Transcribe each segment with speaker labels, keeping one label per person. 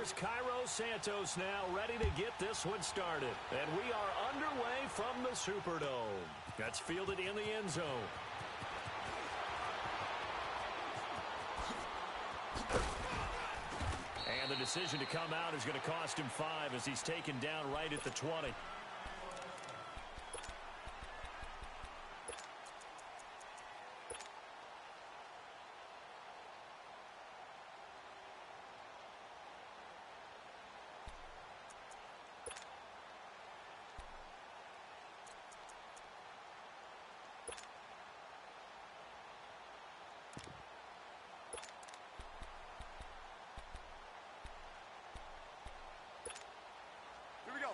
Speaker 1: Here's Cairo Santos now ready to get this one started. And we are underway from the Superdome. That's fielded in the end zone. And the decision to come out is going to cost him 5 as he's taken down right at the 20.
Speaker 2: Here we go.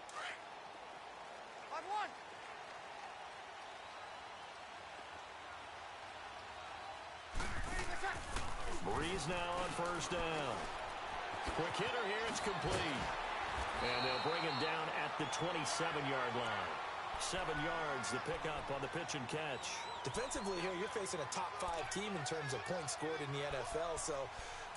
Speaker 2: On one.
Speaker 1: Breeze now on first down. Quick hitter here. It's complete. And they'll bring him down at the 27-yard line. 7 yards, the pickup on the pitch and catch.
Speaker 3: Defensively here, you're facing a top-5 team in terms of points scored in the NFL. So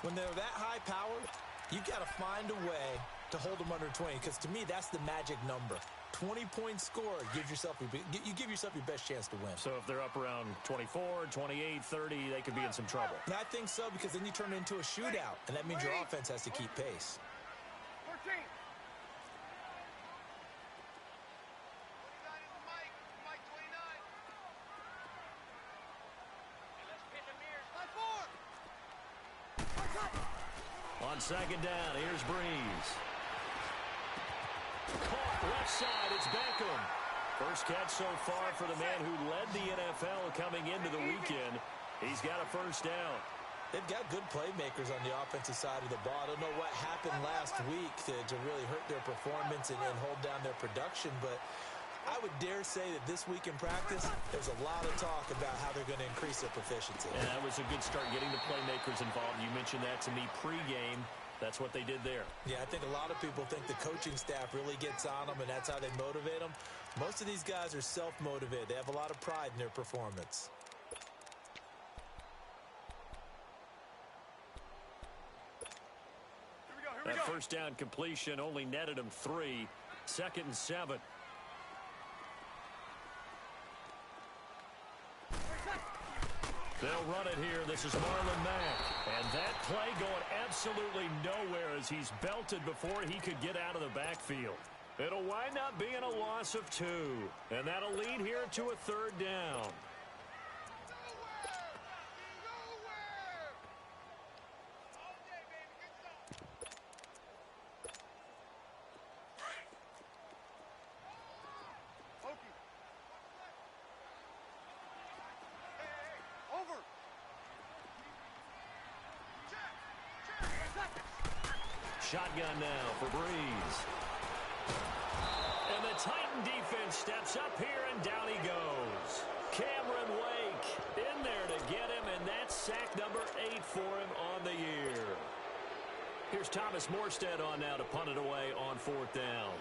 Speaker 3: when they're that high-powered, you've got to find a way to hold them under 20, because to me, that's the magic number. 20 points scored, you give yourself your best chance to win.
Speaker 1: So if they're up around 24, 28, 30, they could be in some trouble.
Speaker 3: And I think so, because then you turn it into a shootout, and that means your offense has to keep pace.
Speaker 2: 14.
Speaker 1: On second down, here's Breeze. Caught left side, it's Beckham. First catch so far for the man who led the NFL coming into the weekend. He's got a first down.
Speaker 3: They've got good playmakers on the offensive side of the ball. I don't know what happened last week to really hurt their performance and hold down their production, but I would dare say that this week in practice, there's a lot of talk about how they're going to increase their proficiency.
Speaker 1: And that was a good start, getting the playmakers involved. You mentioned that to me pregame. That's what they did there.
Speaker 3: Yeah, I think a lot of people think the coaching staff really gets on them, and that's how they motivate them. Most of these guys are self-motivated. They have a lot of pride in their performance.
Speaker 1: That first down completion only netted him 3. 2nd and 7. They'll run it here. This is Marlon Mack. And that play going absolutely nowhere as he's belted before he could get out of the backfield. It'll wind up being a loss of 2. And that'll lead here to a 3rd down. Shotgun now for Breeze. And the Titan defense steps up here, and down he goes. Cameron Wake in there to get him, and that's sack number 8 for him on the year. Here's Thomas Morstead on now to punt it away on 4th down.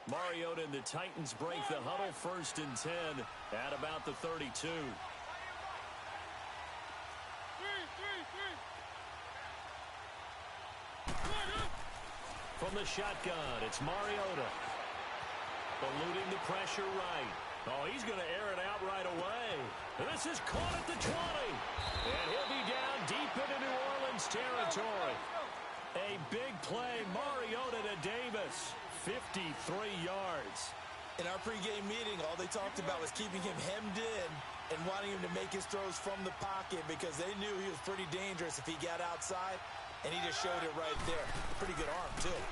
Speaker 1: Mariota and the Titans break the huddle, 1st and 10 at about the 32. From the shotgun, it's Mariota. Eluding the pressure right. Oh, he's going to air it out right away. This is caught at the 20. And he'll be down deep into New Orleans territory. A big play, Mariota to Davis. 53 yards.
Speaker 3: In our pregame meeting, all they talked about was keeping him hemmed in and wanting him to make his throws from the pocket because they knew he was pretty dangerous if he got outside, and he just showed it right there. Pretty good arm, too.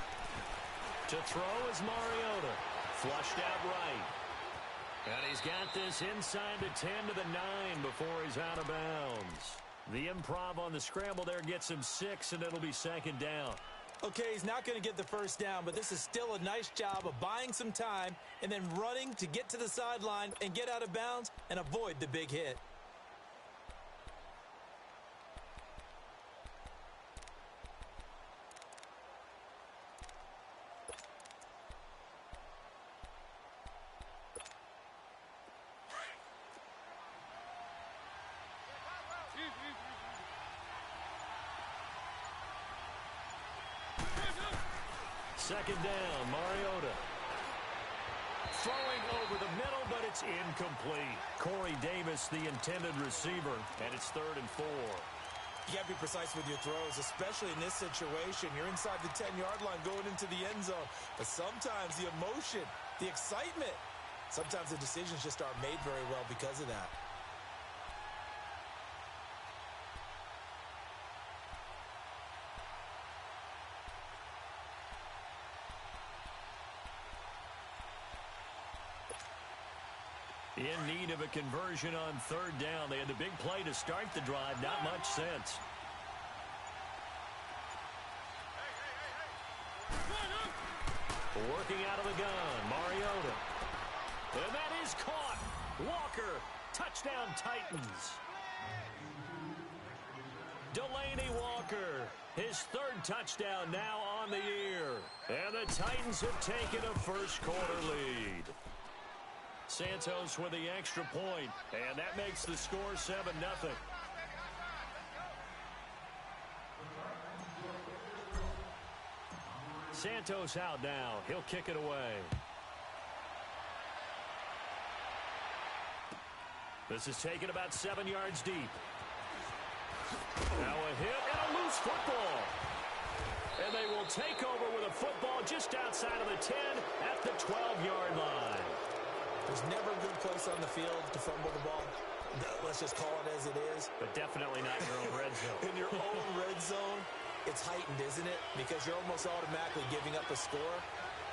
Speaker 1: To throw is Mariota. Flushed out right. And he's got this inside the 10 to the 9 before he's out of bounds. The improv on the scramble there gets him 6, and it'll be 2nd down.
Speaker 3: Okay, he's not going to get the first down, but this is still a nice job of buying some time and then running to get to the sideline and get out of bounds and avoid the big hit.
Speaker 1: Second down, Mariota. Throwing over the middle, but it's incomplete. Corey Davis, the intended receiver, and it's 3rd and 4.
Speaker 3: You got to be precise with your throws, especially in this situation. You're inside the 10-yard line going into the end zone. But sometimes the emotion, the excitement, sometimes the decisions just aren't made very well because of that.
Speaker 1: In need of a conversion on 3rd down. They had the big play to start the drive. Not much sense. Working out of the gun, Mariota. And that is caught. Walker, touchdown Titans. Delaney Walker, his 3rd touchdown now on the year. And the Titans have taken a first-quarter lead. Santos with the extra point, and that makes the score 7-0. Santos out now. He'll kick it away. This is taken about 7 yards deep. Now a hit and a loose football. And they will take over with a football just outside of the 10 at the 12-yard line.
Speaker 3: There's never a good place on the field to fumble the ball. Let's just call it as it is.
Speaker 1: But definitely not in your own red zone.
Speaker 3: In your own red zone, it's heightened, isn't it? Because you're almost automatically giving up a score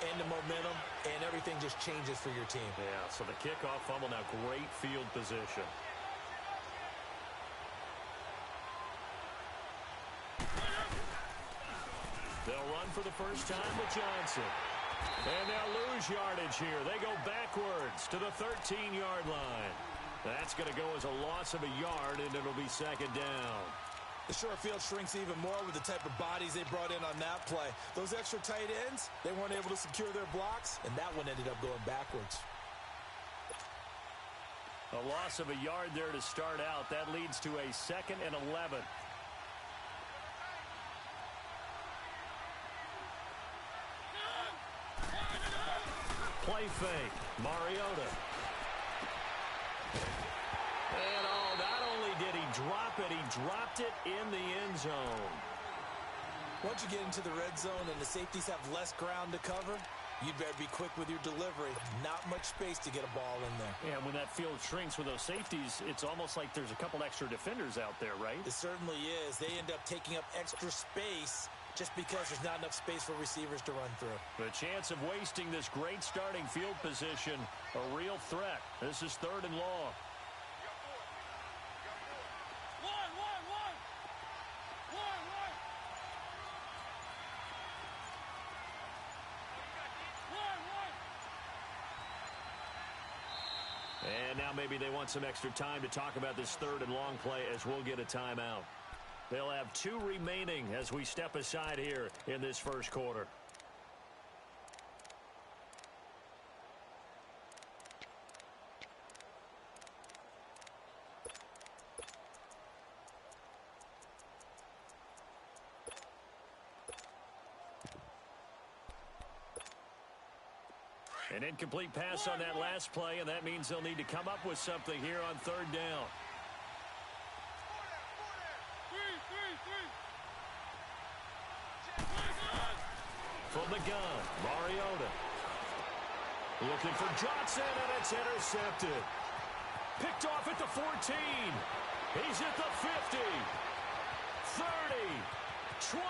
Speaker 3: and the momentum, and everything just changes for your team.
Speaker 1: Yeah, so the kickoff fumble, now great field position. They'll run for the first time with Johnson. And they'll lose yardage here. They go backwards to the 13-yard line. That's going to go as a loss of a yard, and it'll be 2nd down.
Speaker 3: The short field shrinks even more with the type of bodies they brought in on that play. Those extra tight ends, they weren't able to secure their blocks, and that one ended up going backwards.
Speaker 1: A loss of a yard there to start out. That leads to a 2nd and 11. Play fake. Mariota. And not only did he drop it, he dropped it in the end zone.
Speaker 3: Once you get into the red zone and the safeties have less ground to cover, you'd better be quick with your delivery. Not much space to get a ball in there.
Speaker 1: And when that field shrinks with those safeties, it's almost like there's a couple extra defenders out there, right?
Speaker 3: It certainly is. They end up taking up extra space just because there's not enough space for receivers to run through.
Speaker 1: The chance of wasting this great starting field position, a real threat. This is 3rd and long. And now maybe they want some extra time to talk about this 3rd and long play as we'll get a timeout. They'll have 2 remaining as we step aside here in this first quarter. An incomplete pass on that last play, and that means they'll need to come up with something here on 3rd down. From the gun, Mariota. Looking for Johnson, and it's intercepted. Picked off at the 14. He's at the 50. 30. 20.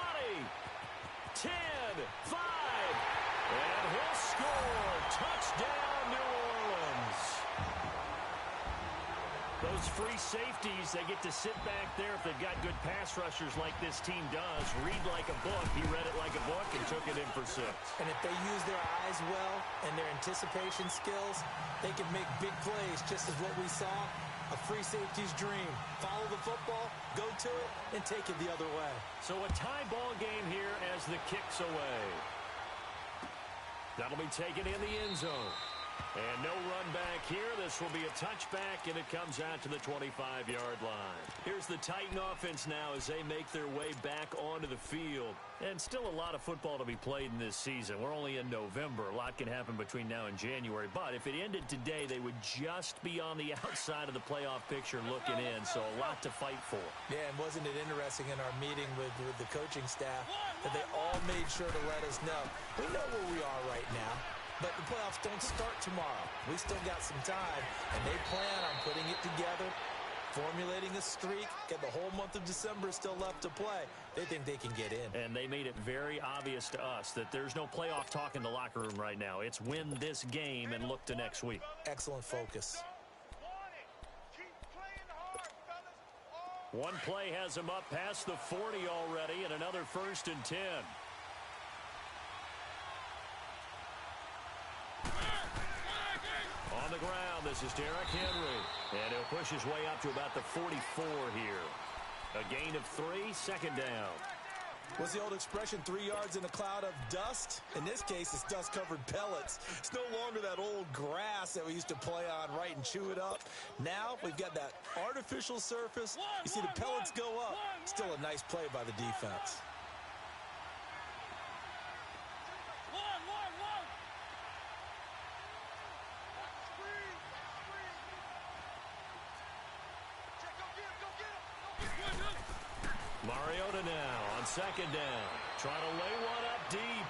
Speaker 1: 10. 5. And he'll score. Touchdown, New Orleans. Those free safeties, they get to sit back there if they've got good pass rushers like this team does. Read like a book. He read it like a book and took it in for 6.
Speaker 3: And if they use their eyes well and their anticipation skills, they can make big plays, just as what we saw. A free safety's dream. Follow the football, go to it, and take it the other way.
Speaker 1: So a tie ball game here as the kick's away. That'll be taken in the end zone. And no run back here. This will be a touchback, and it comes out to the 25-yard line. Here's the Titan offense now as they make their way back onto the field. And still a lot of football to be played in this season. We're only in November. A lot can happen between now and January. But if it ended today, they would just be on the outside of the playoff picture looking in. So a lot to fight for.
Speaker 3: Yeah, and wasn't it interesting in our meeting with the coaching staff that they all made sure to let us know. We know where we are right now. But the playoffs don't start tomorrow. We still got some time, and they plan on putting it together, formulating a streak, get the whole month of December still left to play. They think they can get in.
Speaker 1: And they made it very obvious to us that there's no playoff talk in the locker room right now. It's win this game and look to next week.
Speaker 3: Excellent focus.
Speaker 1: One play has him up past the 40 already, and another 1st and 10. On the ground, this is Derrick Henry. And he'll push his way up to about the 44 here. A gain of 3, 2nd down.
Speaker 3: What's the old expression, 3 yards in a cloud of dust? In this case, it's dust-covered pellets. It's no longer that old grass that we used to play on, right, and chew it up. Now, we've got that artificial surface. You see the pellets go up. Still a nice play by the defense.
Speaker 1: Mariota now on 2nd down. Trying to lay one up deep.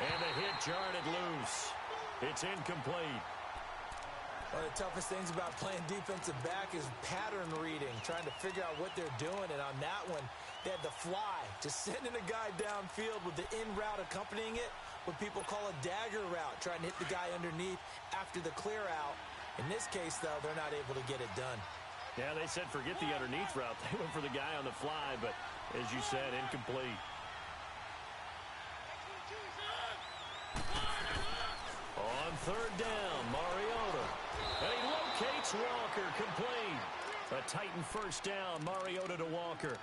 Speaker 1: And the hit jarred it loose. It's incomplete.
Speaker 3: One of the toughest things about playing defensive back is pattern reading, trying to figure out what they're doing. And on that one, they had the fly, just sending a guy downfield with the in route accompanying it, what people call a dagger route, trying to hit the guy underneath after the clear out. In this case, though, they're not able to get it done.
Speaker 1: Yeah, they said forget the underneath route. They went for the guy on the fly, but as you said, incomplete. On 3rd down, Mariota. And he locates Walker, complete. A Titan 1st down, Mariota to Walker.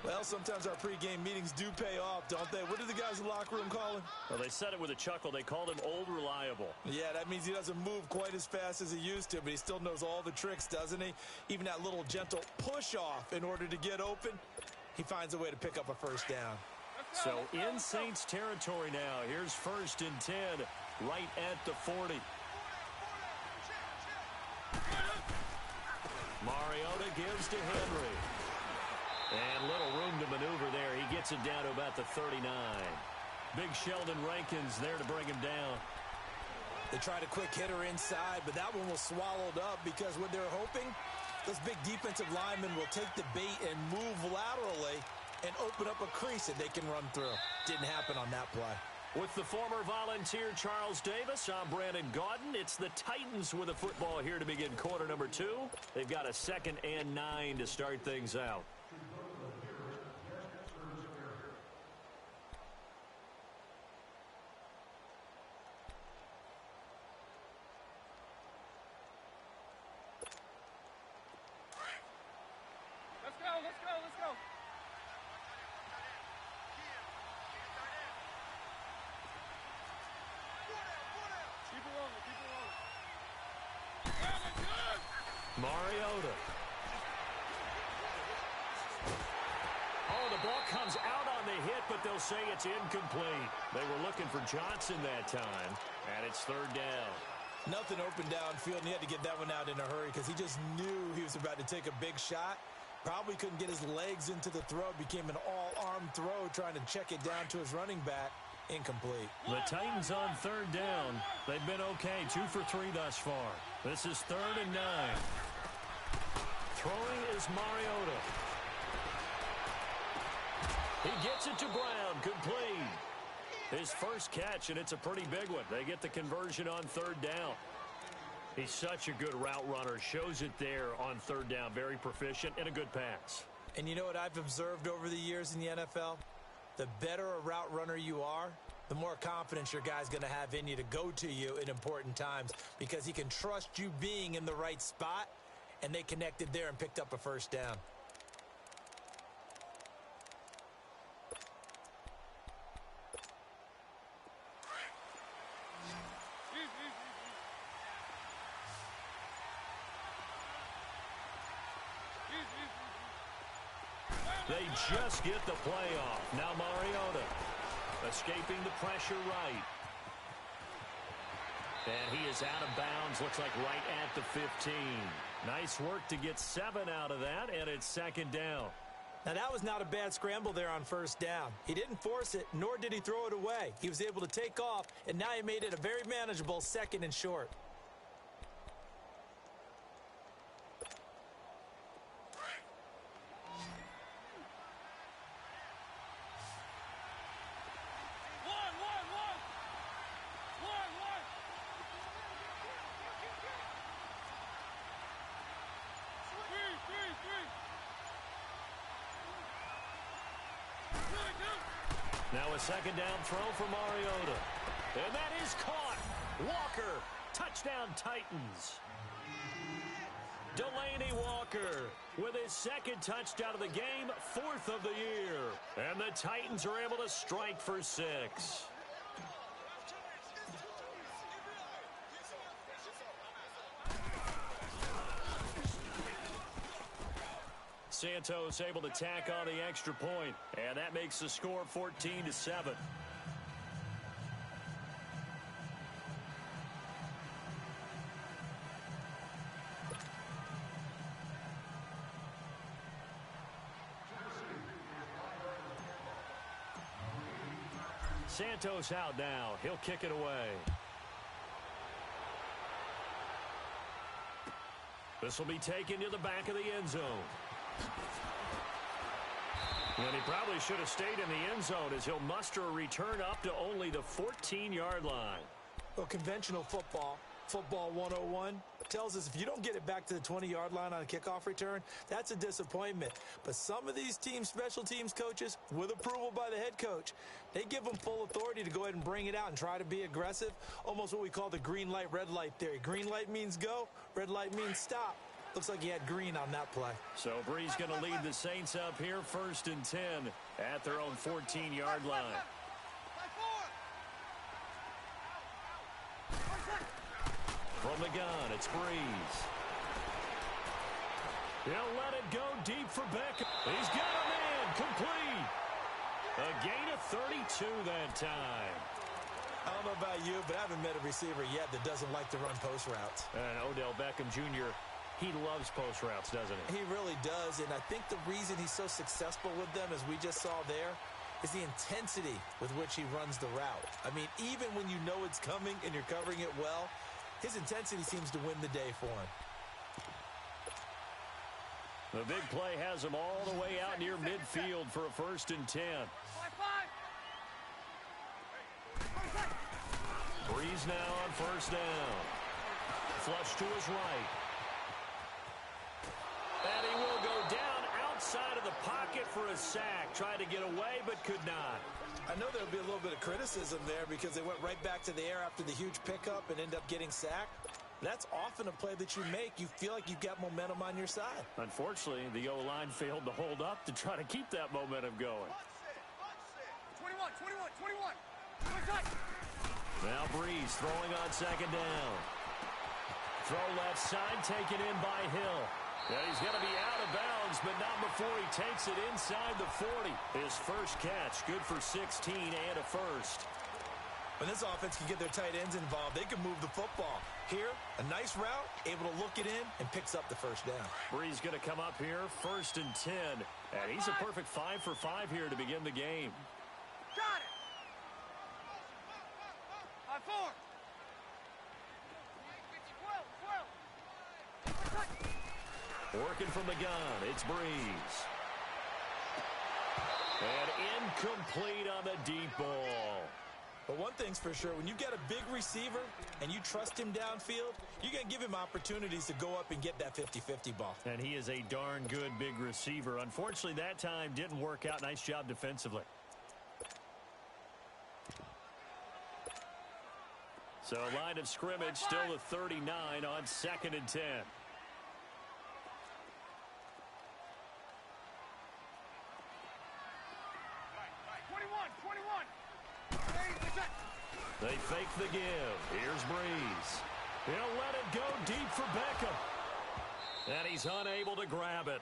Speaker 3: Well, sometimes our pregame meetings do pay off, don't they? What do the guys in the locker room call him?
Speaker 1: Well, they said it with a chuckle. They called him Old Reliable.
Speaker 3: Yeah, that means he doesn't move quite as fast as he used to, but he still knows all the tricks, doesn't he? Even that little gentle push-off in order to get open, he finds a way to pick up a 1st down.
Speaker 1: So in Saints territory now. Here's 1st and 10, right at the 40. Mariota gives to Henry. And little room to maneuver there. He gets it down to about the 39. Big Sheldon Rankins there to bring him down.
Speaker 3: They tried a quick hitter inside, but that one was swallowed up because what they're hoping, those big defensive linemen will take the bait and move laterally and open up a crease that they can run through. Didn't happen on that play.
Speaker 1: With the former Volunteer Charles Davis, I'm Brandon Gaudin. It's the Titans with a football here to begin quarter number 2. They've got a 2nd and 9 to start things out.
Speaker 2: Let's go. Keep it rolling.
Speaker 1: Mariota. Oh, the ball comes out on the hit, but they'll say it's incomplete. They were looking for Johnson that time, and it's 3rd down.
Speaker 3: Nothing open downfield, and he had to get that one out in a hurry because he just knew he was about to take a big shot. Probably couldn't get his legs into the throw. Became an all-arm throw trying to check it down to his running back. Incomplete.
Speaker 1: The Titans on 3rd down. They've been okay. 2 for 3 thus far. This is 3rd and 9. Throwing is Mariota. He gets it to Brown. Complete. His first catch, and it's a pretty big one. They get the conversion on 3rd down. He's such a good route runner. Shows it there on 3rd down. Very proficient and a good pass.
Speaker 3: And you know what I've observed over the years in the NFL? The better a route runner you are, the more confidence your guy's going to have in you to go to you in important times because he can trust you being in the right spot, and they connected there and picked up a 1st down.
Speaker 1: They just get the play off. Now Mariota escaping the pressure right. And he is out of bounds, looks like right at the 15. Nice work to get 7 out of that, and it's second down.
Speaker 3: Now, that was not a bad scramble there on first down. He didn't force it, nor did he throw it away. He was able to take off, and now he made it a very manageable 2nd and short.
Speaker 1: Now a second down throw for Mariota. And that is caught. Walker, touchdown Titans. Delaney Walker with his 2nd touchdown of the game, 4th of the year. And the Titans are able to strike for 6. Santos able to tack on the extra point, and that makes the score 14-7. Santos out now. He'll kick it away. This will be taken to the back of the end zone. And he probably should have stayed in the end zone as he'll muster a return up to only the 14-yard line.
Speaker 3: Well, conventional football 101, tells us if you don't get it back to the 20-yard line on a kickoff return, that's a disappointment. But some of these team special teams coaches, with approval by the head coach, they give them full authority to go ahead and bring it out and try to be aggressive, almost what we call the green light, red light theory. Green light means go, red light means stop. Looks like he had green on that play.
Speaker 1: So Brees going to lead the Saints up here, 1st and 10 at their own 14-yard line. From the gun, it's Brees. He'll let it go deep for Beckham. He's got a man, complete. A gain of 32 that time.
Speaker 3: I don't know about you, but I haven't met a receiver yet that doesn't like to run post routes.
Speaker 1: And Odell Beckham Jr., he loves post routes, doesn't he?
Speaker 3: He really does, and I think the reason he's so successful with them, as we just saw there, is the intensity with which he runs the route. I mean, even when you know it's coming and you're covering it well, his intensity seems to win the day for him.
Speaker 1: The big play has him all the way out near midfield for a 1st and 10. Brees now on 1st down. Flush to his right. And he will go down outside of the pocket for a sack. Tried to get away, but could not.
Speaker 3: I know there'll be a little bit of criticism there because they went right back to the air after the huge pickup and end up getting sacked. That's often a play that you make. You feel like you've got momentum on your side.
Speaker 1: Unfortunately, the O-line failed to hold up to try to keep that momentum going.
Speaker 2: 21.
Speaker 1: Now Brees throwing on 2nd down. Throw left side, taken in by Hill. And he's going to be out of bounds, but not before he takes it inside the 40. His first catch, good for 16 and a 1st.
Speaker 3: When this offense can get their tight ends involved, they can move the football. Here, a nice route, able to look it in, and picks up the 1st down.
Speaker 1: Brees going to come up here, 1st and 10. And he's a perfect 5 for 5 here to begin the game.
Speaker 2: Got it. 5-4.
Speaker 1: Working from the gun, it's Brees. And incomplete on the deep ball.
Speaker 3: But one thing's for sure, when you get a big receiver and you trust him downfield, you're going to give him opportunities to go up and get that 50-50 ball.
Speaker 1: And he is a darn good big receiver. Unfortunately, that time didn't work out. Nice job defensively. So line of scrimmage still a 39 on 2nd and 10. They fake the give. Here's Brees. He'll let it go deep for Beckham. And he's unable to grab it.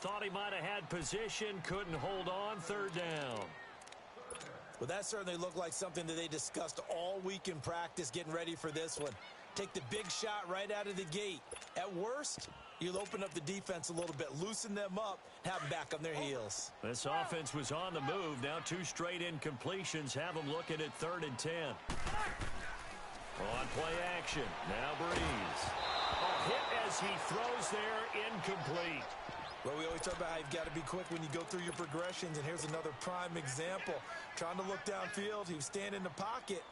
Speaker 1: Thought he might have had position, couldn't hold on, third down.
Speaker 3: Well, that certainly looked like something that they discussed all week in practice getting ready for this one. Take the big shot right out of the gate. At worst, you'll open up the defense a little bit, loosen them up, have them back on their heels.
Speaker 1: This offense was on the move. Now 2 straight incompletions have them looking at 3rd and 10. On play action. Now Breeze. A hit as he throws there, incomplete.
Speaker 3: Well, we always talk about how you've got to be quick when you go through your progressions, and here's another prime example. Trying to look downfield, he was standing in the pocket,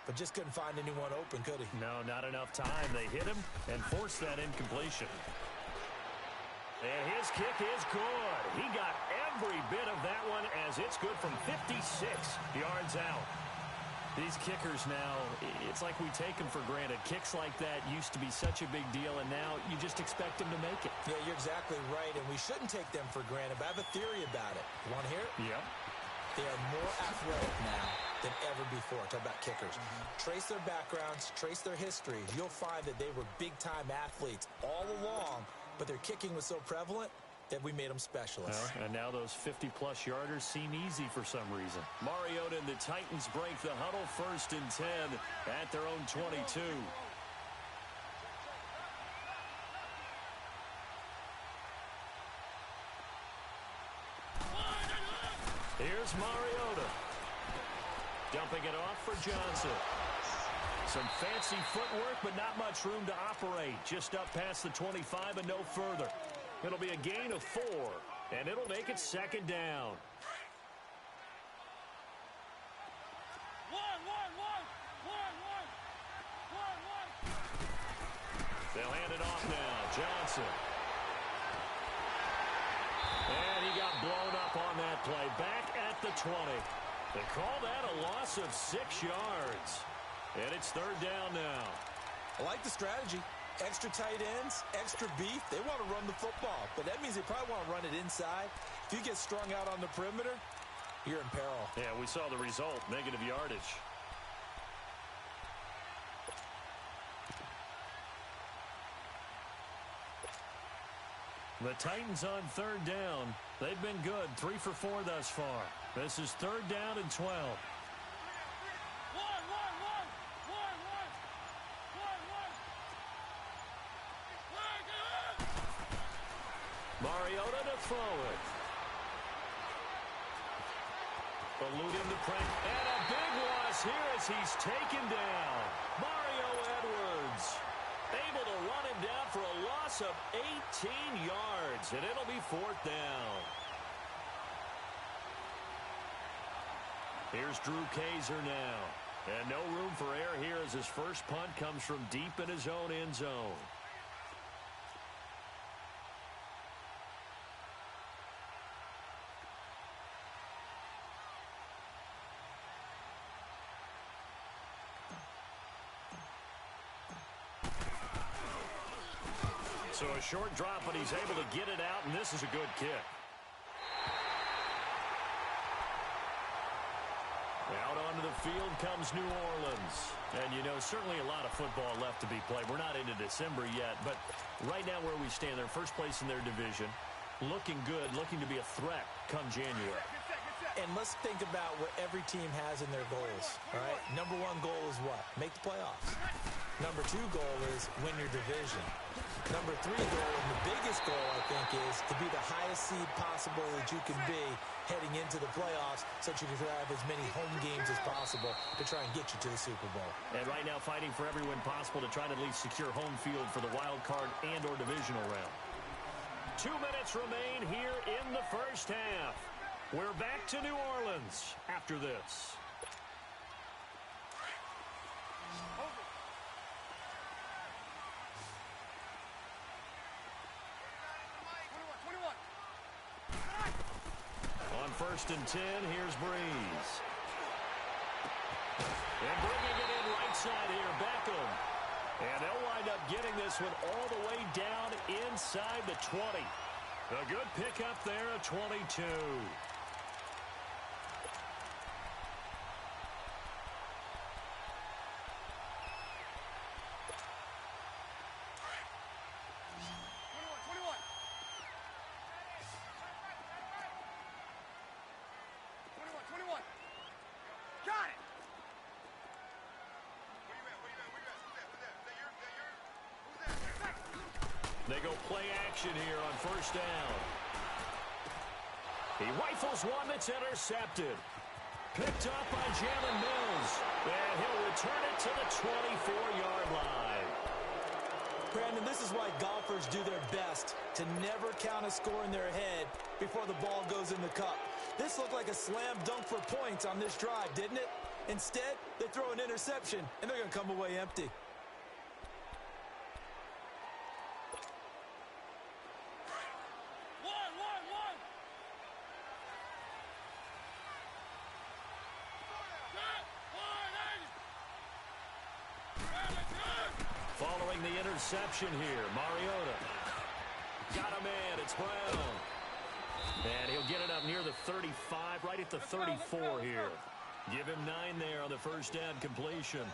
Speaker 3: but just couldn't find anyone open, could he?
Speaker 1: No, not enough time. They hit him and forced that incompletion. And his kick is good. He got every bit of that one as it's good from 56 yards out. These kickers now, it's like we take them for granted. Kicks like that used to be such a big deal, and now you just expect them to make it.
Speaker 3: Yeah, you're exactly right, and we shouldn't take them for granted, but I have a theory about it. You want to hear it?
Speaker 1: Yep.
Speaker 3: They are more athletic now than ever before. Talk about kickers. Trace their backgrounds, trace their history. You'll find that they were big-time athletes all along, but their kicking was so prevalent that we made them specialists.
Speaker 1: And now those 50-plus yarders seem easy for some reason. Mariota and the Titans break the huddle, 1st and 10 at their own 22. Here's Mariota. Dumping it off for Johnson. Some fancy footwork, but not much room to operate. Just up past the 25 and no further. It'll be a gain of 4, and it'll make it 2nd down. They'll hand it off now. Johnson. And he got blown up on that play. Back at the 20. They call that a loss of 6 yards. And it's 3rd down now.
Speaker 3: I like the strategy. Extra tight ends, extra beef. They want to run the football, but that means they probably want to run it inside. If you get strung out on the perimeter, you're in peril.
Speaker 1: Yeah, we saw the result, negative yardage. The Titans on 3rd down. They've been good, 3 for 4 thus far. This is 3rd down and 12. Mariota to throw it. Eluding the pressure. And a big loss here as he's taken down. Mario Edwards able to run him down for a loss of 18 yards. And it'll be 4th down. Here's Drew Kaiser now. And no room for error here as his first punt comes from deep in his own end zone. So a short drop, but he's able to get it out, and this is a good kick. Out onto the field comes New Orleans. And, you know, certainly a lot of football left to be played. We're not into December yet, but right now where we stand, they're first place in their division. Looking good, looking to be a threat come January.
Speaker 3: And let's think about what every team has in their goals, all right? Number 1 goal is what? Make the playoffs. Number 2 goal is win your division. Number 3 goal, and the biggest goal, I think, is to be the highest seed possible that you can be heading into the playoffs so that you can have as many home games as possible to try and get you to the Super Bowl.
Speaker 1: And right now fighting for every win possible to try to at least secure home field for the wild card and or divisional round. 2 minutes remain here in the first half. We're back to New Orleans after this. On 1st and 10, here's Breeze. And bringing it in right side here, Beckham. And they'll wind up getting this one all the way down inside the 20. A good pickup there at 22. They go play action here on first down. He rifles one that's intercepted. Picked up by Jalen Mills. And he'll return it to the 24-yard line.
Speaker 3: Brandon, this is why golfers do their best to never count a score in their head before the ball goes in the cup. This looked like a slam dunk for points on this drive, didn't it? Instead, they throw an interception, and they're going to come away empty.
Speaker 1: Following the interception here, Mariota. Got a man, it's Brown. And he'll get it up near the 35, right at the 34 here. Give him 9 there on the first down completion.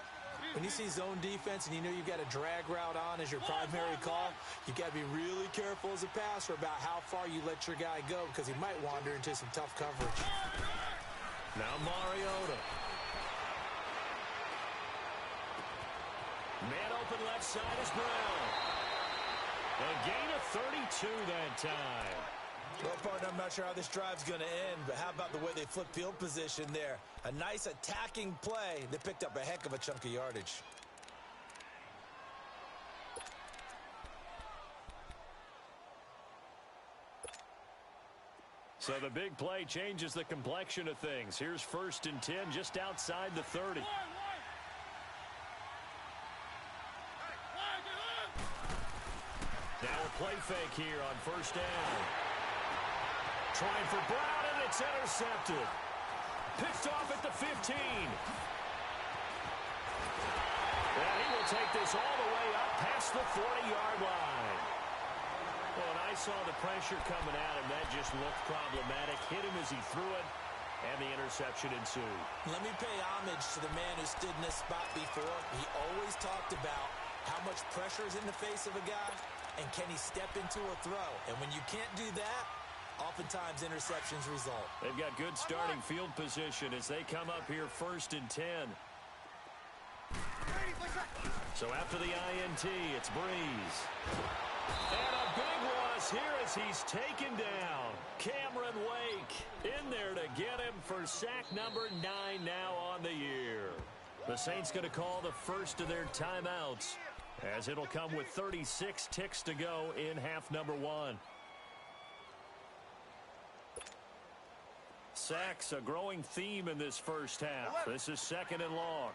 Speaker 3: When you see zone defense and you know you've got a drag route on as your primary call, you've got to be really careful as a passer about how far you let your guy go because he might wander into some tough coverage.
Speaker 1: Now Mariota. Man open left side is Brown. A gain of 32 that time.
Speaker 3: Well, partner, I'm not sure how this drive's going to end, but how about the way they flip field position there? A nice attacking play. They picked up a heck of a chunk of yardage.
Speaker 1: So the big play changes the complexion of things. Here's 1st and 10 just outside the 30. Now a play fake here on first down. Trying for Brown, and it's intercepted. Picked off at the 15. And he will take this all the way up past the 40-yard line. Well, and I saw the pressure coming at him. That just looked problematic. Hit him as he threw it, and the interception ensued.
Speaker 3: Let me pay homage to the man who stood in this spot before. He always talked about how much pressure is in the face of a guy, and can he step into a throw? And when you can't do that, oftentimes interceptions result.
Speaker 1: They've got good starting field position as they come up here 1st and 10. So after the INT, it's Breeze. And a big loss here as he's taken down. Cameron Wake in there to get him for sack number 9 now on the year. The Saints going to call the first of their timeouts as it'll come with 36 ticks to go in half number 1. Sacks, a growing theme in this first half. This is 2nd and long.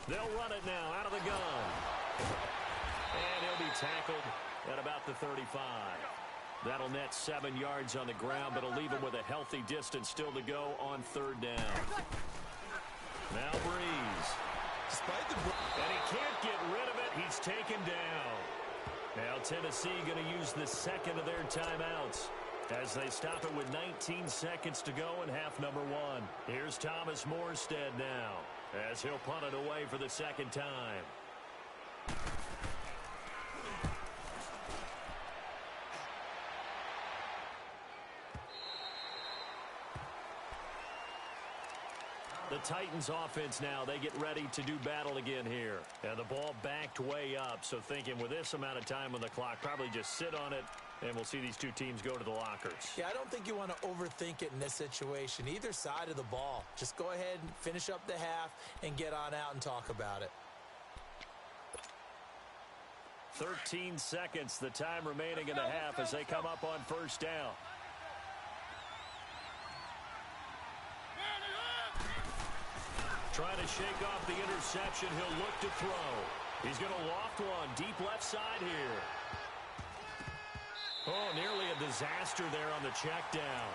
Speaker 1: They'll run it now out of the gun. And he'll be tackled at about the 35. That'll net 7 yards on the ground, but it'll leave him with a healthy distance still to go on 3rd down. Now Breeze. And he can't get rid of it. He's taken down. Now Tennessee going to use the 2nd of their timeouts as they stop it with 19 seconds to go in half number 1. Here's Thomas Morstead now as he'll punt it away for the 2nd time. The Titans offense now, they get ready to do battle again here. And the ball backed way up, so thinking with this amount of time on the clock, probably just sit on it, and we'll see these two teams go to the lockers.
Speaker 3: Yeah, I don't think you want to overthink it in this situation. Either side of the ball. Just go ahead and finish up the half and get on out and talk about it.
Speaker 1: 13 seconds, the time remaining in the half as they come up on 1st down. Trying to shake off the interception. He'll look to throw. He's going to loft one deep left side here. Oh, nearly a disaster there on the check down.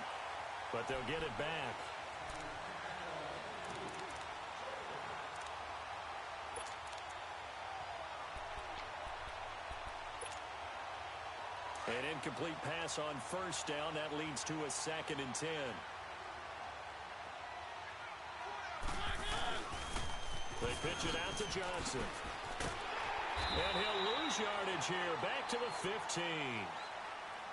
Speaker 1: But they'll get it back. An incomplete pass on 1st down. That leads to a 2nd and 10. They pitch it out to Johnson. And he'll lose yardage here. Back to the 15.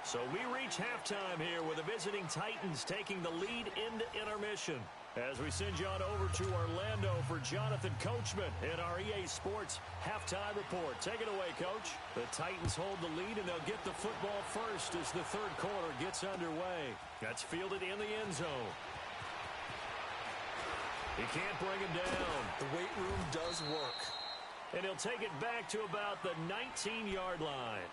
Speaker 1: So we reach halftime here with the visiting Titans taking the lead into intermission. As we send you on over to Orlando for Jonathan Coachman in our EA Sports halftime report. Take it away, Coach. The Titans hold the lead, and they'll get the football first as the third quarter gets underway. That's fielded in the end zone. He can't bring him down.
Speaker 3: The weight room does work.
Speaker 1: And he'll take it back to about the 19-yard line.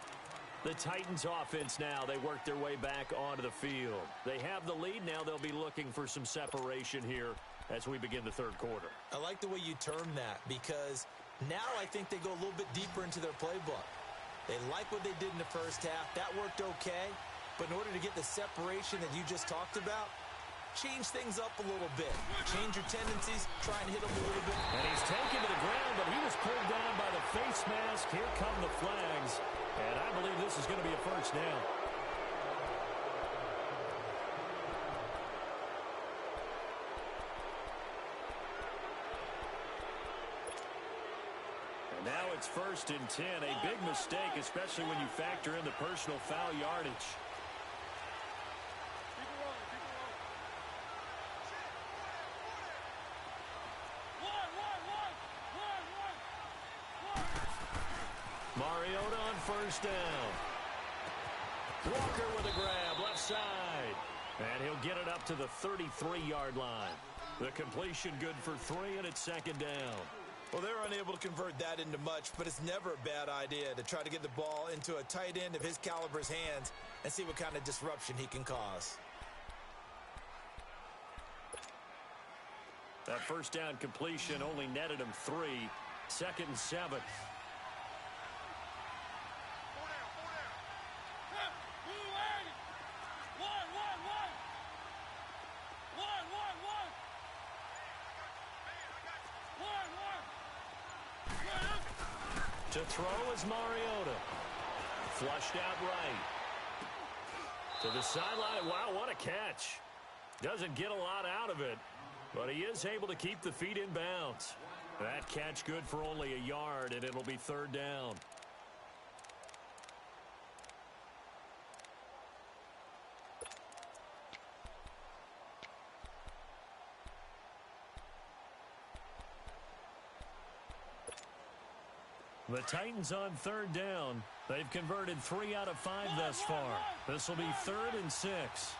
Speaker 1: The Titans offense now, they work their way back onto the field. They have the lead. Now they'll be looking for some separation here as we begin the third quarter.
Speaker 3: I like the way you term that because now I think they go a little bit deeper into their playbook. They like what they did in the first half. That worked okay. But in order to get the separation that you just talked about, change things up a little bit. Change your tendencies. Try and hit them a little bit.
Speaker 1: And he's taken to the ground, but he was pulled down by the face mask. Here come the flags. And I believe this is going to be a first down. And now it's 1st and 10. A big mistake, especially when you factor in the personal foul yardage. Mariota on first down. Walker with a grab, left side. And he'll get it up to the 33-yard line. The completion good for 3, and it's 2nd down.
Speaker 3: Well, they're unable to convert that into much, but it's never a bad idea to try to get the ball into a tight end of his caliber's hands and see what kind of disruption he can cause.
Speaker 1: That first down completion only netted him 3. 2nd and 7. To throw is Mariota. Flushed out right. To the sideline. Wow, what a catch. Doesn't get a lot out of it, but he is able to keep the feet in bounds. That catch good for only a yard, and it'll be 3rd down. The Titans on 3rd down. They've converted 3 out of 5 thus far. This will be 3rd and 6.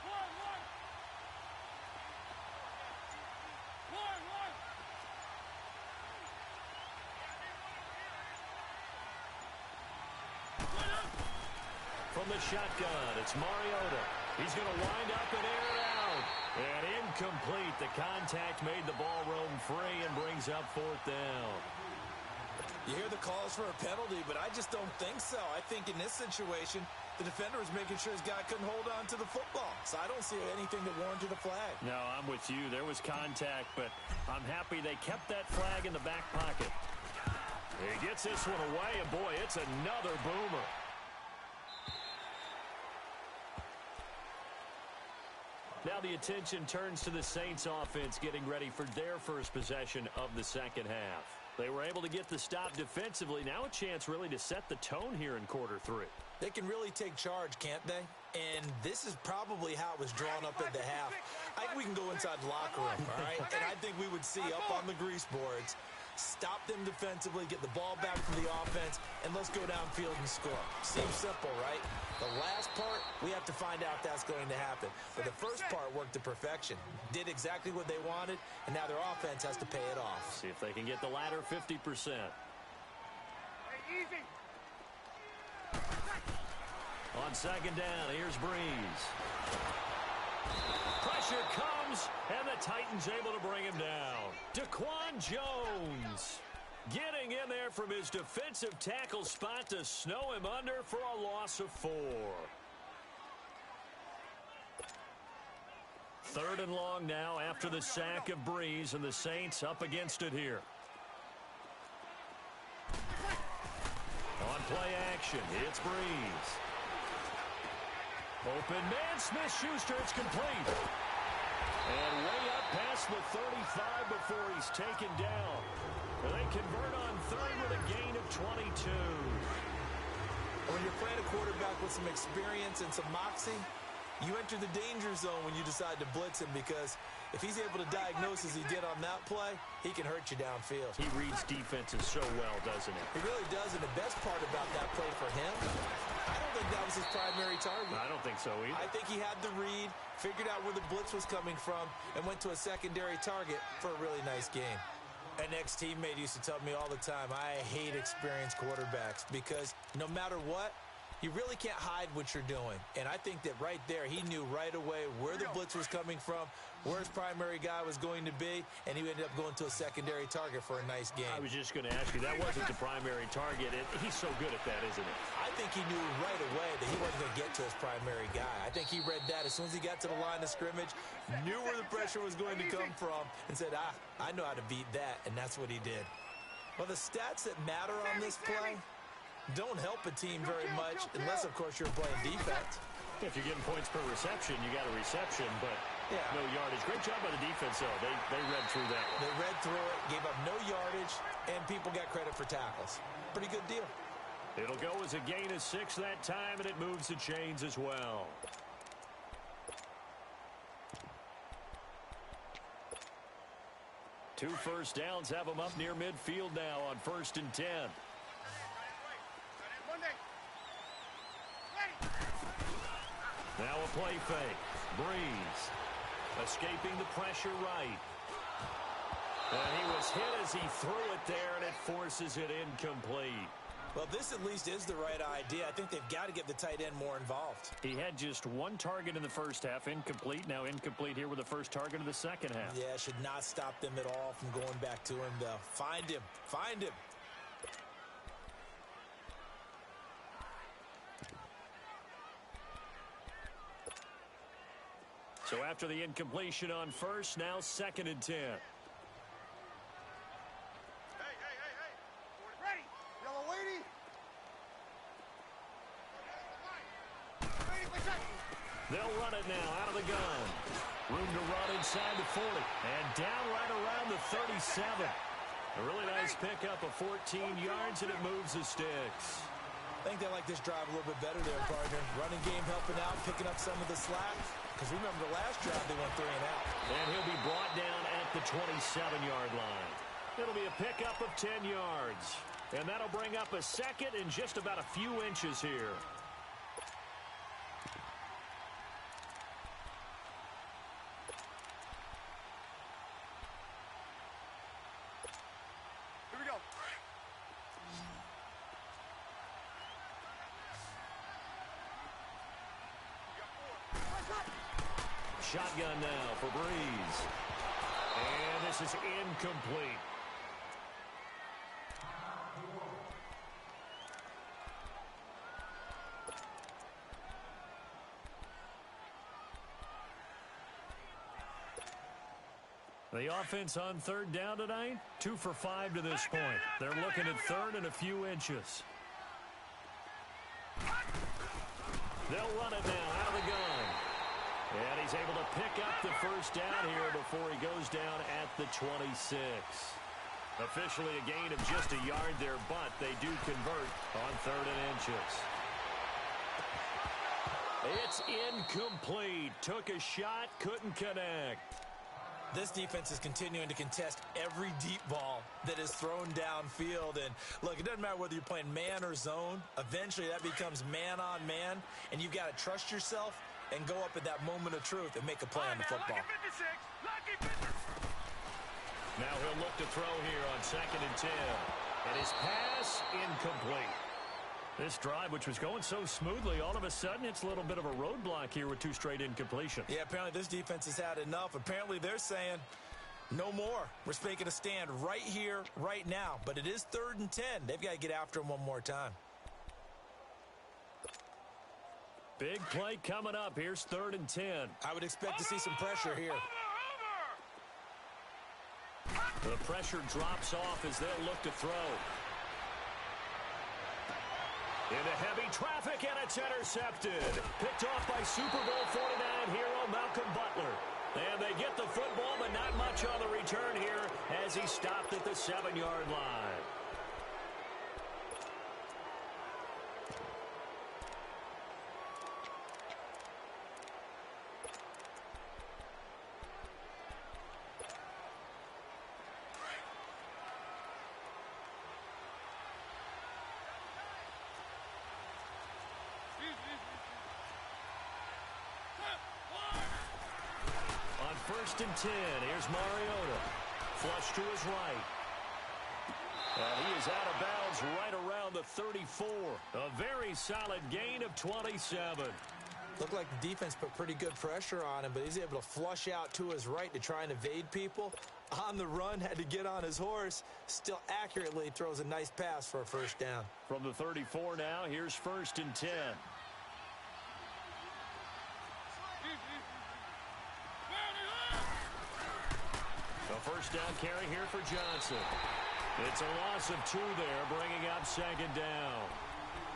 Speaker 1: From the shotgun, it's Mariota. He's going to wind up and air it out. And incomplete. The contact made the ball roam free and brings up 4th down.
Speaker 3: You hear the calls for a penalty, but I just don't think so. I think in this situation, the defender was making sure his guy couldn't hold on to the football. So I don't see anything that warranted a flag.
Speaker 1: No, I'm with you. There was contact, but I'm happy they kept that flag in the back pocket. He gets this one away, and boy, it's another boomer. Now the attention turns to the Saints offense getting ready for their first possession of the second half. They were able to get the stop defensively. Now a chance really to set the tone here in quarter 3.
Speaker 3: They can really take charge, can't they? And this is probably how it was drawn up at the half. I think we can go inside the locker room, all right? And I think we would see up on the grease boards, stop them defensively, get the ball back from the offense, and let's go downfield and score. Seems simple, right? The last part, we have to find out if that's going to happen. But the first part worked to perfection. Did exactly what they wanted, and now their offense has to pay it off.
Speaker 1: See if they can get the latter 50%.
Speaker 2: Hey, easy.
Speaker 1: On 2nd down, here's Breeze. Pressure comes, and the Titans able to bring him down. Daquan Jones getting in there from his defensive tackle spot to snow him under for a loss of 4. 3rd and long now after the sack of Breeze, and the Saints up against it here. On play action, it's Breeze. Open man, Smith-Schuster, it's complete. And way up past the 35 before he's taken down. And they convert on 3rd with a gain of 22.
Speaker 3: And when you're playing a quarterback with some experience and some moxie, you enter the danger zone when you decide to blitz him, because if he's able to diagnose as he did on that play, he can hurt you downfield.
Speaker 1: He reads defenses so well, doesn't he?
Speaker 3: He really does, and the best part about that play for him, I don't think that was his primary target.
Speaker 1: I don't think so either.
Speaker 3: I think he had the read, figured out where the blitz was coming from, and went to a secondary target for a really nice game. An ex-teammate used to tell me all the time, I hate experienced quarterbacks, because no matter what, you really can't hide what you're doing. And I think that right there, he knew right away where the blitz was coming from, where his primary guy was going to be, and he ended up going to a secondary target for a nice game.
Speaker 1: I was just going to ask you, that wasn't the primary target. He's so good at that, isn't he?
Speaker 3: I think he knew right away that he wasn't going to get to his primary guy. I think he read that as soon as he got to the line of scrimmage, knew where the pressure was going to come from, and said, I know how to beat that, and that's what he did. Well, the stats that matter on this play don't help a team very much unless, of course, you're playing defense.
Speaker 1: If you're getting points per reception, you got a reception, but no yardage. Great job by the defense, though. They read through that one.
Speaker 3: They read through it, gave up no yardage, and people got credit for tackles. Pretty good deal.
Speaker 1: It'll go as a gain of 6 that time, and it moves the chains as well. Two first downs have them up near midfield now on 1st and 10. Now a play fake. Breeze escaping the pressure right. And he was hit as he threw it there, and it forces it incomplete.
Speaker 3: Well, this at least is the right idea. I think they've got to get the tight end more involved.
Speaker 1: He had just one target in the first half, incomplete. Now incomplete here with the first target of the second half.
Speaker 3: Yeah, should not stop them at all from going back to him, though. Find him. Find him.
Speaker 1: So after the incompletion on first, now 2nd and 10.
Speaker 2: Hey. Ready. Yellow lady.
Speaker 1: They'll run it now out of the gun. Room to run inside the 40. And down right around the 37. A really nice pickup of 14 yards, and it moves the sticks.
Speaker 3: I think they like this drive a little bit better there, partner. Running game helping out, picking up some of the slack. Because remember, the last drive they went 3 and out.
Speaker 1: And he'll be brought down at the 27-yard line. It'll be a pickup of 10 yards. And that'll bring up a second and just about a few inches here.
Speaker 2: Here we go.
Speaker 1: Shotgun now for Breeze. And this is incomplete. The offense on 3rd down tonight, 2 for 5 to this point. They're looking at 3rd and a few inches. They'll run it now out of the gun. And he's able to pick up the first down here before he goes down at the 26. Officially a gain of just a yard there, but they do convert on 3rd and inches. It's incomplete. Took a shot, couldn't connect.
Speaker 3: This defense is continuing to contest every deep ball that is thrown downfield. And look, it doesn't matter whether you're playing man or zone. Eventually that becomes man on man, and you've got to trust yourself and go up at that moment of truth and make a play on the football.
Speaker 1: Now he'll look to throw here on 2nd and 10. And his pass incomplete. This drive, which was going so smoothly, all of a sudden it's a little bit of a roadblock here with 2 straight incompletions.
Speaker 3: Yeah, apparently this defense has had enough. Apparently they're saying no more. We're making a stand right here, right now. But it is 3rd and 10. They've got to get after him one more time.
Speaker 1: Big play coming up. Here's 3rd and 10.
Speaker 3: I would expect to see some pressure here.
Speaker 1: The pressure drops off as they'll look to throw. Into heavy traffic, and it's intercepted. Picked off by Super Bowl 49 hero Malcolm Butler. And they get the football, but not much on the return here as he stopped at the 7-yard line. first and 10. Here's Mariota. Flush to his right. And he is out of bounds right around the 34. A very solid gain of 27.
Speaker 3: Looked like the defense put pretty good pressure on him, but he's able to flush out to his right to try and evade people. On the run, had to get on his horse. Still accurately throws a nice pass for a first down.
Speaker 1: From the 34 now, here's first and 10. The first down carry here for Johnson. It's a loss of 2 there, bringing up second down.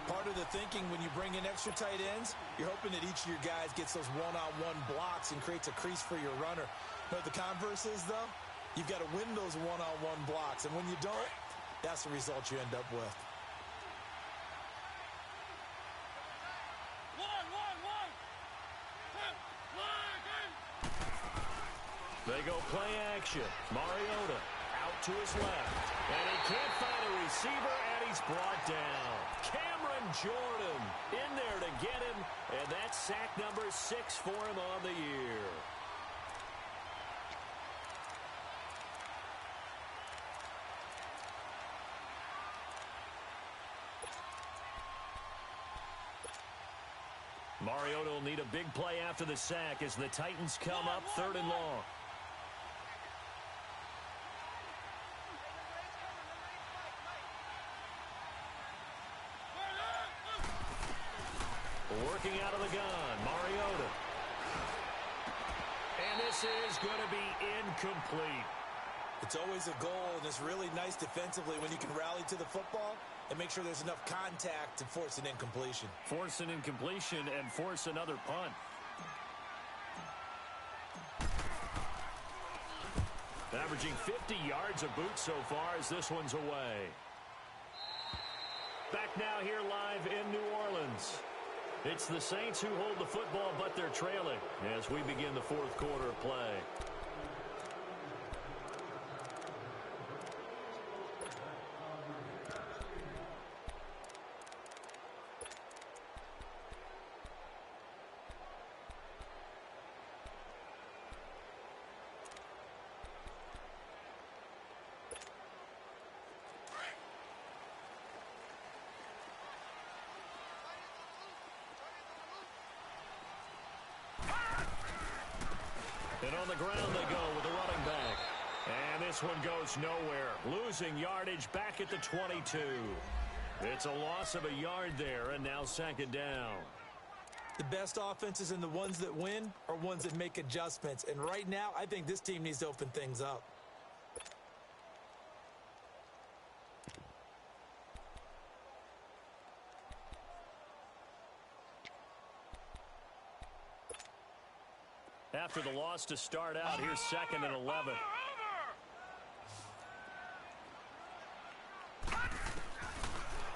Speaker 3: Part of the thinking when you bring in extra tight ends, you're hoping that each of your guys gets those one-on-one blocks and creates a crease for your runner. But the converse is, though, you've got to win those one-on-one blocks. And when you don't, that's the result you end up with.
Speaker 1: They go play action. Mariota out to his left. And he can't find a receiver, and he's brought down. Cameron Jordan in there to get him, and that's sack number 6 for him on the year. Mariota will need a big play after the sack as the Titans come up 3rd and long. Working out of the gun, Mariota. And this is going to be incomplete.
Speaker 3: It's always a goal, and it's really nice defensively when you can rally to the football and make sure there's enough contact to force an incompletion.
Speaker 1: Force an incompletion and force another punt. Averaging 50 yards a boot so far as this one's away. Back now here live in New Orleans. It's the Saints who hold the football, but they're trailing as we begin the 4th quarter of play. And on the ground they go with the running back. And this one goes nowhere. Losing yardage back at the 22. It's a loss of a yard there, and now 2nd down.
Speaker 3: The best offenses and the ones that win are ones that make adjustments. And right now, I think this team needs to open things up.
Speaker 1: After the loss to start out, here's 2nd and 11.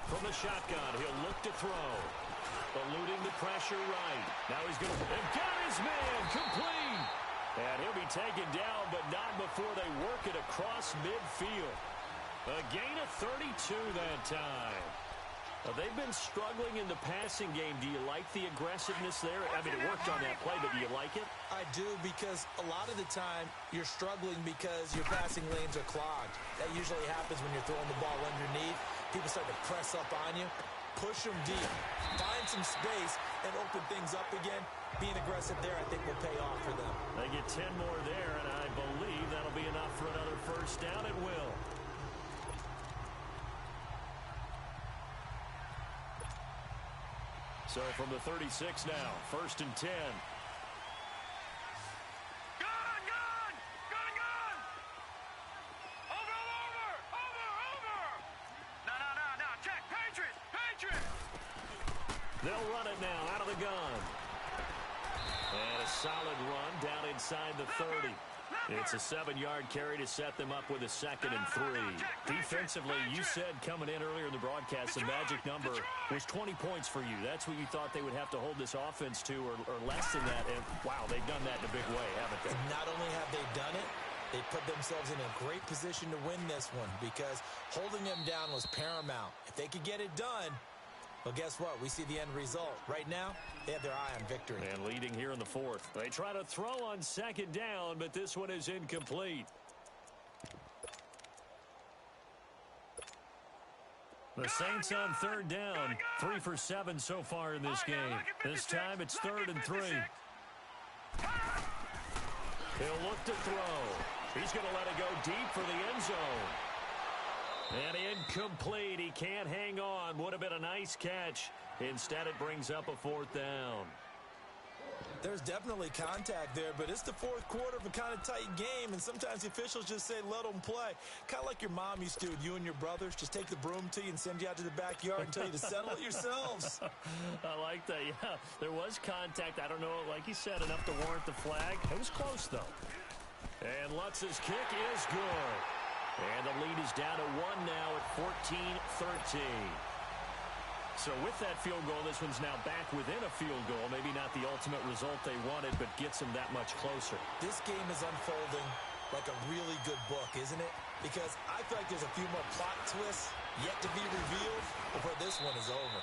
Speaker 1: From the shotgun, he'll look to throw. Eluding the pressure right. Now he's going to... And got his man complete! And he'll be taken down, but not before they work it across midfield. A gain of 32 that time. They've been struggling in the passing game. Do you like the aggressiveness there? I mean, it worked on that play, but do you like it?
Speaker 3: I do, because a lot of the time you're struggling because your passing lanes are clogged. That usually happens when you're throwing the ball underneath. People start to press up on you. Push them deep. Find some space and open things up again. Being aggressive there, I think, will pay off for them.
Speaker 1: They get 10 more there, and I believe that'll be enough for another first down. It will. So from the 36 now, 1st and 10. They'll run it now out of the gun. And a solid run down inside the 30. It's a 7-yard carry to set them up with a 2nd and 3. Defensively, you said coming in earlier in the broadcast, the magic number was 20 points for you. That's what you thought they would have to hold this offense to, or less than that. And, wow, they've done that in a big way, haven't they?
Speaker 3: Not only have they done it, they put themselves in a great position to win this one because holding them down was paramount. If they could get it done, Well, guess what? We see the end result. Right now, they have their eye on victory.
Speaker 1: And leading here in the fourth. They try to throw on second down, but this one is incomplete. The Saints on third down. 3 for 7 so far in this game. This time it's 3rd and 3. He'll look to throw. He's going to let it go deep for the end zone. And incomplete. He can't hang on. Would have been a nice catch. Instead, it brings up a 4th down.
Speaker 3: There's definitely contact there, but it's the fourth quarter of a kind of tight game, and sometimes the officials just say, let them play. Kind of like your mom used to with you and your brothers. Just take the broom to you and send you out to the backyard and tell you to settle it yourselves.
Speaker 1: I like that, yeah. There was contact. I don't know, like you said, enough to warrant the flag. It was close, though. And Lutz's kick is good. And the lead is down to 1 now at 14-13. So with that field goal, this one's now back within a field goal. Maybe not the ultimate result they wanted, but gets them that much closer.
Speaker 3: This game is unfolding like a really good book, isn't it? Because I feel like there's a few more plot twists yet to be revealed before this one is over.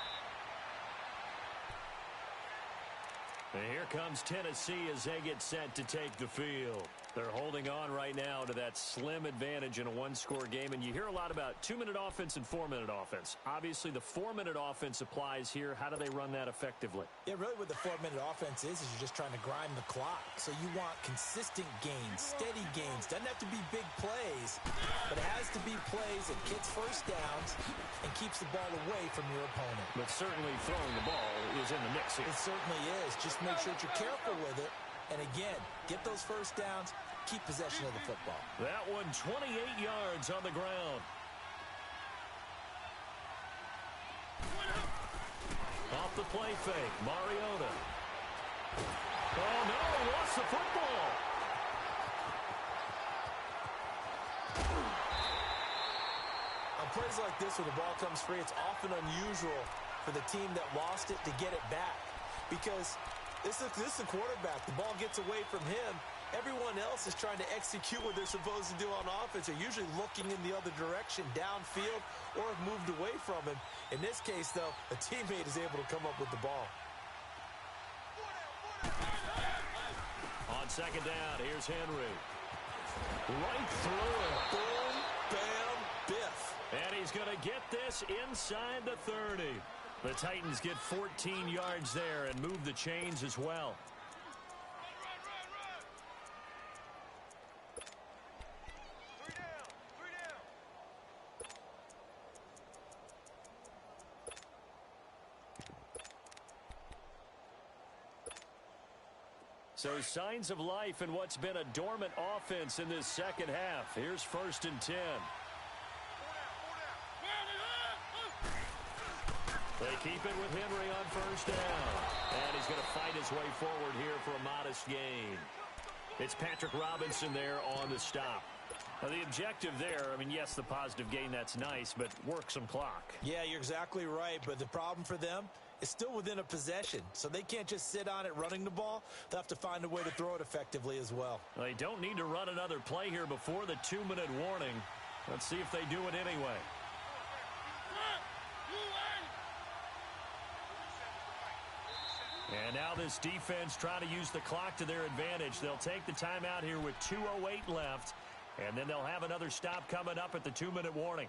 Speaker 1: And here comes Tennessee as they get set to take the field. They're holding on right now to that slim advantage in a one-score game. And you hear a lot about 2-minute offense and 4-minute offense. Obviously, the 4-minute offense applies here. How do they run that effectively?
Speaker 3: Yeah, really what the 4-minute offense is you're just trying to grind the clock. So you want consistent gains, steady gains. Doesn't have to be big plays, but it has to be plays that gets first downs and keeps the ball away from your opponent.
Speaker 1: But certainly throwing the ball is in the mix here.
Speaker 3: It certainly is. Just make sure that you're careful with it. And again, get those first downs, keep possession of the football.
Speaker 1: That one 28 yards on the ground. Off the play fake, Mariota. Oh, no, he lost the football.
Speaker 3: On plays like this where the ball comes free, it's often unusual for the team that lost it to get it back. Because this is the quarterback. The ball gets away from him. Everyone else is trying to execute what they're supposed to do on offense. They're usually looking in the other direction, downfield, or have moved away from him. In this case, though, a teammate is able to come up with the ball.
Speaker 1: On second down, here's Henry. Right through it.
Speaker 3: Boom, bam, biff.
Speaker 1: And he's going to get this inside the 30. The Titans get 14 yards there and move the chains as well. So signs of life in what's been a dormant offense in this second half. Here's 1st and 10. They keep it with Henry on first down. And he's going to fight his way forward here for a modest gain. It's Patrick Robinson there on the stop. Now, the objective there, I mean, yes, the positive gain, that's nice, but work some clock.
Speaker 3: Yeah, you're exactly right. But the problem for them is still within a possession. So they can't just sit on it running the ball. They'll have to find a way to throw it effectively as well.
Speaker 1: They don't need to run another play here before the 2-minute warning. Let's see if they do it anyway. And now this defense trying to use the clock to their advantage. They'll take the timeout here with 2:08 left, and then they'll have another stop coming up at the 2-minute warning.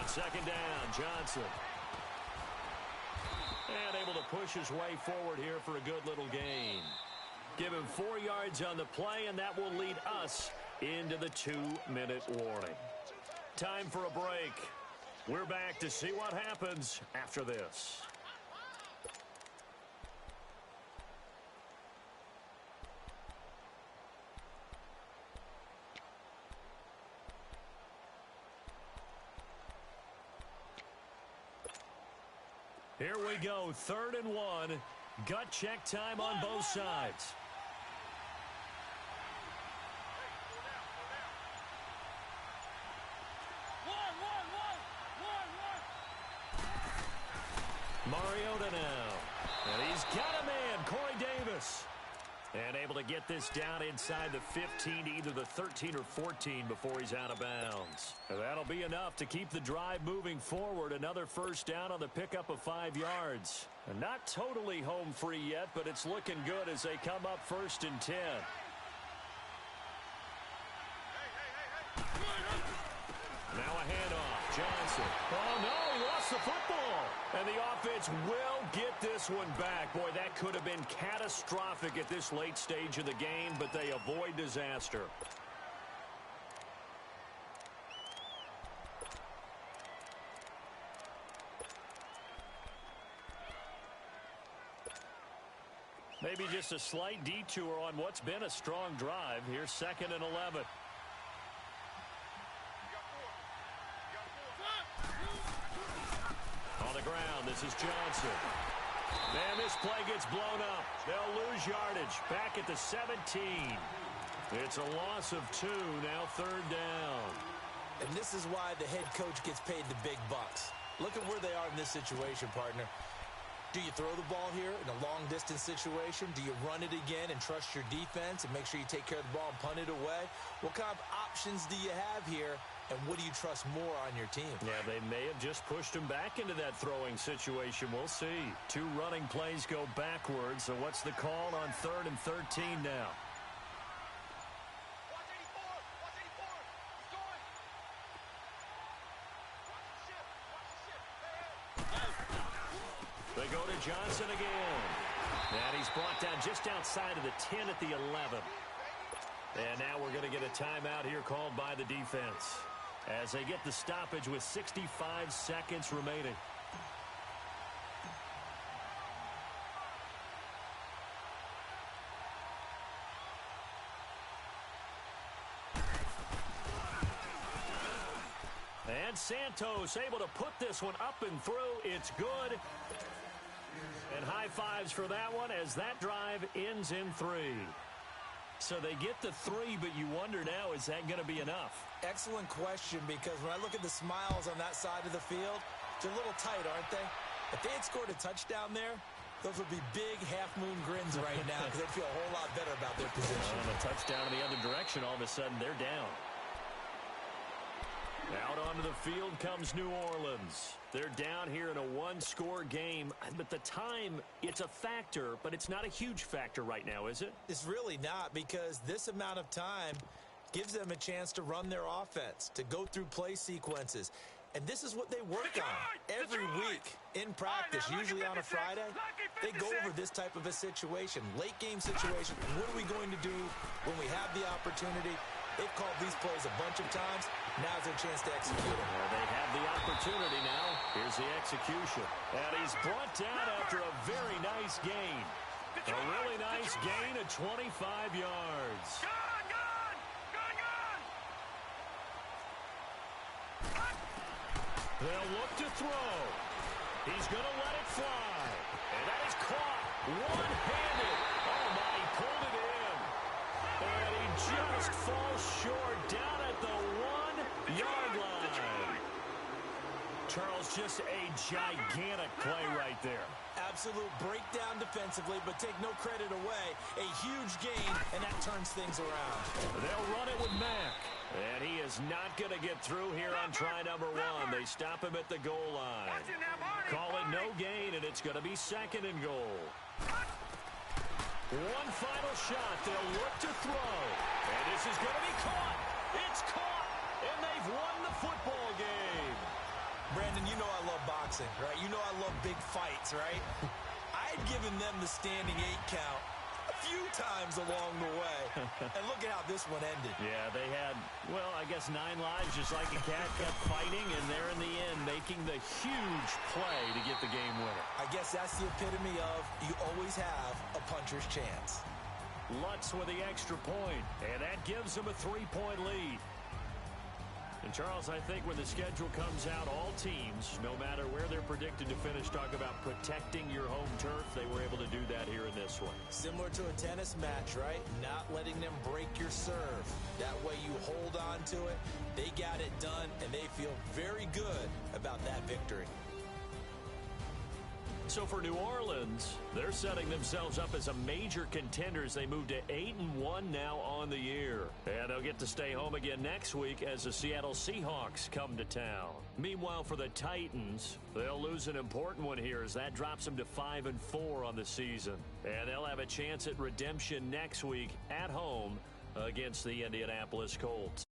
Speaker 1: Second down, Johnson. And able to push his way forward here for a good little gain. Give him 4 yards on the play, and that will lead us into the 2-minute warning. Time for a break. We're back to see what happens after this. Here we go, 3rd and 1. Gut check time on both sides. Mariota now. And he's got a man, Corey Davis. And able to get this down inside the 15 to either the 13 or 14 before he's out of bounds. And that'll be enough to keep the drive moving forward. Another first down on the pickup of 5 yards. And not totally home free yet, but it's looking good as they come up 1st and 10. Now a handoff. Johnson. Oh, no, he lost the football. And the offense will get this one back. Boy, that could have been catastrophic at this late stage of the game, but they avoid disaster. Maybe just a slight detour on what's been a strong drive. Here's 2nd and 11. On the ground, this is Johnson. And this play gets blown up. They'll lose yardage. Back at the 17. It's a loss of 2, now 3rd down.
Speaker 3: And this is why the head coach gets paid the big bucks. Look at where they are in this situation, partner. Do you throw the ball here in a long-distance situation? Do you run it again and trust your defense and make sure you take care of the ball and punt it away? What kind of options do you have here, and what do you trust more on your team?
Speaker 1: Yeah, they may have just pushed him back into that throwing situation. We'll see. 2 running plays go backwards, so what's the call on 3rd and 13 now? They go to Johnson again. And he's brought down just outside of the 10 at the 11. And now we're going to get a timeout here called by the defense as they get the stoppage with 65 seconds remaining. And Santos able to put this one up and through. It's good. And high fives for that one as that drive ends in 3. So they get the 3, but you wonder now, is that going to be enough?
Speaker 3: Excellent question, because when I look at the smiles on that side of the field, they're a little tight, aren't they? If they had scored a touchdown there, those would be big half-moon grins right now because they'd feel a whole lot better about their position.
Speaker 1: On a touchdown in the other direction, all of a sudden they're down. Out onto the field comes New Orleans. They're down here in a 1-score game, but the time, it's a factor, but it's not a huge factor right now, is it?
Speaker 3: It's really not, because this amount of time gives them a chance to run their offense, to go through play sequences. And this is what they work on every week in practice, usually on a Friday. They go over this type of a situation, late game situation. What are we going to do when we have the opportunity? They've called these plays a bunch of times. Now's their chance to execute them.
Speaker 1: Well, they have the opportunity now. Here's the execution. And he's brought down after a very nice gain. A really nice gain of 25 yards. They'll look to throw. He's going to let it fly. And that is caught one-handed. Oh, my, he pulled it in. And he just falls short down at the 1-yard line. Charles, just a gigantic play right there.
Speaker 3: Absolute breakdown defensively, but take no credit away. A huge gain, and that turns things around.
Speaker 1: They'll run it with Mack. And he is not going to get through here on try number 1. They stop him at the goal line. Call it no gain, and it's going to be 2nd and goal. One final shot. They'll look to throw. And this is going to be caught. It's caught. And they've won the football game.
Speaker 3: Brandon, you know I love boxing, right? You know I love big fights, right? I had given them the standing 8 count a few times along the way. And look at how this one ended.
Speaker 1: Yeah, they had, well, I guess 9 lives just like a cat, kept fighting, and they're in the end making the huge play to get the game winner.
Speaker 3: I guess that's the epitome of you always have a puncher's chance.
Speaker 1: Lutz with the extra point, and that gives them a 3-point lead. And, Charles, I think when the schedule comes out, all teams, no matter where they're predicted to finish, talk about protecting your home turf. They were able to do that here in this one.
Speaker 3: Similar to a tennis match, right? Not letting them break your serve. That way you hold on to it. They got it done, and they feel very good about that victory.
Speaker 1: So for New Orleans, they're setting themselves up as a major contender as they move to 8-1 now on the year. And they'll get to stay home again next week as the Seattle Seahawks come to town. Meanwhile, for the Titans, they'll lose an important one here as that drops them to 5-4 on the season. And they'll have a chance at redemption next week at home against the Indianapolis Colts.